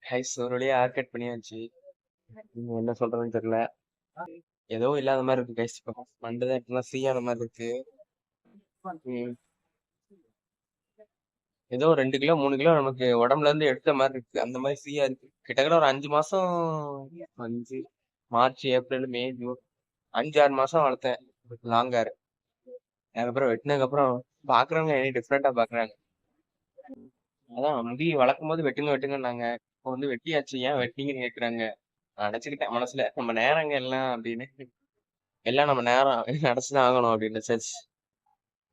Guys ஒரு வழியா hair cut பண்ணியாச்சு. என்ன சொல்றதுன்னு தெரியல. ஏதோ இல்லாத மாதிரி இருக்கு கைஸ். இப்போ மண்டே தான் இப்பதான் ஃப்ரீயான மாதிரி இருக்கு. ம், ஏதோ 2 கிலோ 3 கிலோ நமக்கு உடம்புல இருந்து எடுத்த மாதிரி இருக்கு. அந்த மாதிரி ஃப்ரீயா இருக்கு. கிட்டத்தட்ட ஒரு 5 மாசம், 5 மார்ச் ஏப்ரல் மே ஜூன் 5 6 மாசம் வளர்த்தேன் லாங் ஹேர். அதுக்கப்புறம் வெட்டினதுக்கு அப்புறம் பாக்குறவங்க என்ன டிஃப்ரெண்டா பாக்குறாங்க. அதான் முடி வளர்க்கும் போது வெட்டுங்க வெட்டுங்கன்னாங்க. இப்போ வந்து வெட்டியாச்சு, ஏன் வெட்டிங்கன்னு கேக்குறாங்க. நான் நினைச்சுக்கிட்டேன் மனசுல, நம்ம நேரங்க எல்லாம் அப்படின்னு. எல்லாம் நம்ம நேரம் நடச்சுதான் ஆகணும் அப்படின்னு சர்ச்.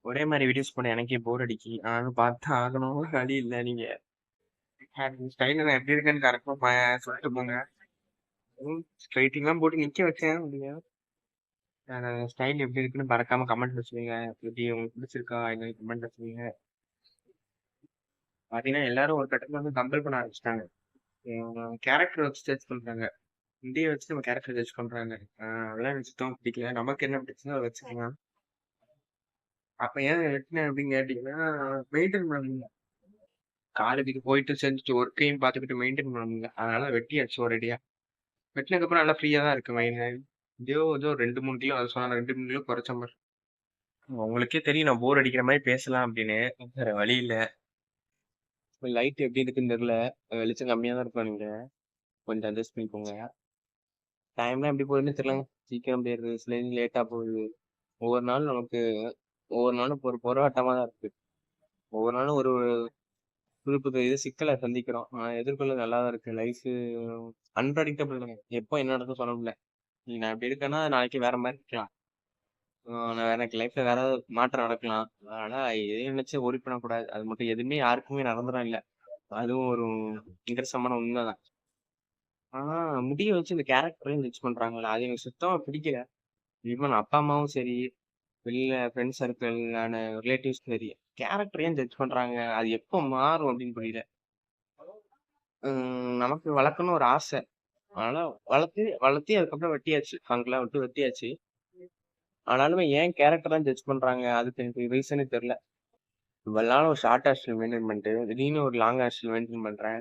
ஒரே மாதிரி வீடியோஸ் பண்ண எனக்கே போர் அடிக்கி. ஆனாலும் பார்த்து ஆகணும், வழி இல்லை. நீங்க ஸ்டைல நான் எப்படி இருக்கேன்னு கரெக்டா சொல்லிட்டு போங்க. ஸ்ட்ரைட்டிங்லாம் போட்டு நிக்க வச்சேன் அப்படிங்க. ஸ்டைல் எப்படி இருக்குன்னு மறக்காம கமெண்ட் வச்சுக்கோங்க. எப்படி உங்களுக்கு பிடிச்சிருக்கா என்ன கமெண்ட் வச்சுக்கோங்க. பாத்தீங்கன்னா எல்லாரும் ஒரு கட்டத்துல வந்து கம்பல் பண்ண ஆரம்பிச்சிட்டாங்க. கேரக்டர் வச்சு ஜட்ஜ் பண்றாங்க. இந்திய வச்சு நம்ம கேரக்டர் ஜட்ஜ் பண்றாங்க. அதெல்லாம் எனக்கு சுத்தமா பிடிக்கல. நமக்கு என்ன பிடிச்சதோ அதை வச்சுக்கலாம். அப்ப ஏன் வெட்டினேன் அப்படின்னு கேட்டீங்கன்னா, மெயின்டைன் பண்ண முடியல. காலேஜுக்கு போயிட்டு செஞ்சுட்டு ஒர்க்கையும் பார்த்துக்கிட்டு மெயின்டைன் பண்ண முடியல. அதனால வெட்டியாச்சு ஒரேடியா. வெட்டினதுக்கு அப்புறம் நல்லா ஃப்ரீயா தான் இருக்கு மைண்ட். ஏதோ 2 3 கிலோ, அது சொன்னா 2 3 கிலோ குறைச்ச மாதிரி. உங்களுக்கே தெரியும் நான் போர் அடிக்கிற மாதிரி பேசலாம் அப்படின்னு. வேற வழி இல்ல. லைட் எப்படி இருக்குன்னு தெரியல. வெளிச்சம் கம்மியா தான் இருக்கும் நீங்க. கொஞ்சம் அட்ஜஸ்ட் பண்ணிக்கோங்க. டைம்லாம் எப்படி போகுதுன்னு தெரியல. சீக்கிரம் போயிருது, சில இது லேட்டா போகுது. ஒவ்வொரு நாளும் நமக்கு ஒவ்வொரு நாளும் ஒரு போராட்டமா தான் இருக்கு. ஒவ்வொரு நாளும் ஒரு புது புது இது சிக்கலை சந்திக்கிறோம். எதிர்கொள்ள நல்லா தான் இருக்கு. Life unpredictable. எப்போ என்ன நடக்கும் சொல்ல முடியல. நான் இப்படி இருக்கேன்னா நாளைக்கு வேற மாதிரி இருக்கலாம். நான் எனக்கு லைஃப்ல வேற ஏதாவது மாற்றம் நடக்கலாம். அதனால எதையும் நினைச்சு worry பண்ணக்கூடாது. அது மட்டும் எதுவுமே யாருக்குமே நடந்துடும் இல்ல. அதுவும் ஒரு நிதர்சனமான உண்மைதான். ஆனா முடிய வச்சு இந்த கேரக்டரையும் ஜட்ஜ் பண்றாங்கல்ல, அது எனக்கு சுத்தமா பிடிக்கல. ஈவன் அப்பா அம்மாவும் சரி, வெளியில ஃப்ரெண்ட்ஸ் சர்க்கிளான ரிலேட்டிவ்ஸ் சரி, கேரக்டர் ஏன் ஜட்ஜ் பண்றாங்க? அது எப்போ மாறும் அப்படின்னு புரியல. நமக்கு வளர்க்கணும்னு ஒரு ஆசை. அதனால வளர்த்து வளர்த்தி அதுக்கப்புறம் வெட்டியாச்சு. ஃபங்க்லாம் விட்டு வெட்டியாச்சு. ஆனாலுமே ஏன் கேரக்டர் தான் ஜட்ஜ் பண்றாங்க? அதுக்கு எனக்கு ரீசனே தெரியல. இவ்வளவு நாள் ஒரு ஷார்ட் ஹேர் ஸ்டைல் மெயின்டைன் பண்ணிட்டு திடீர்னு ஒரு லாங் ஹேர் ஸ்டைல் மெயின்டைன் பண்றேன்.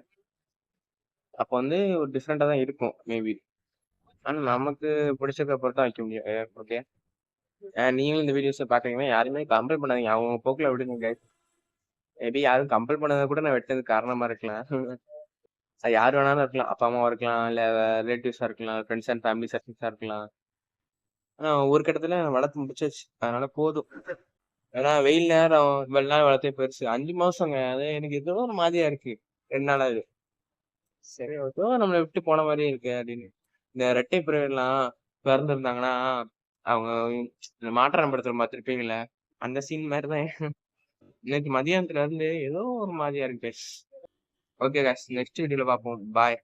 அப்போ வந்து ஒரு டிஃப்ரெண்டா தான் இருக்கும் மேபி. ஆனா நமக்கு பிடிச்சத பொறுத்து தான் வைக்க முடியும். ஓகே. நீங்களும் இந்த வீடியோஸை பாக்குறீங்கன்னா யாருமே கம்பல் பண்ணாதீங்க. அவங்க போக்குல விடுங்க guys. மேபி யாரும் கம்பல் பண்ணதை கூட நான் வெட்டதுக்கு காரணமா இருக்கலாம். அது யார் வேணாலும் இருக்கலாம். அப்பா அம்மாவா இருக்கலாம், இல்ல ரிலேட்டிவ்ஸா இருக்கலாம், ஃப்ரெண்ட்ஸ் அண்ட் ஃபேமிலி சர்க்கிள்ஸா இருக்கலாம். ஆனா ஒரு கட்டத்துல வளர்த்து முடிச்சாச்சு. அதனால போதும். ஏன்னா வெயில் நேரம் இவ்வளவு நாள் வளர்த்தே பெருசு. 5 மாசங்க. அது எனக்கு ஏதோ ஒரு மாதிரியா இருக்கு. 2 நாளாவது. சரி ஏதோ நம்மளை விட்டு போன மாதிரியே இருக்கு அப்படின்னு. இந்த ரெட்டை பிறவிலாம் பிறந்திருந்தாங்கன்னா அவங்க இந்த மாற்றம் படத்துல பார்த்திருப்பீங்கல்ல, அந்த சீன் மாதிரிதான் இன்னைக்கு மதியானத்துல இருந்து ஏதோ ஒரு மாதிரியா இருக்கு. ஓகே guys, நெக்ஸ்ட் வீடியோல பார்ப்போம். பாய்.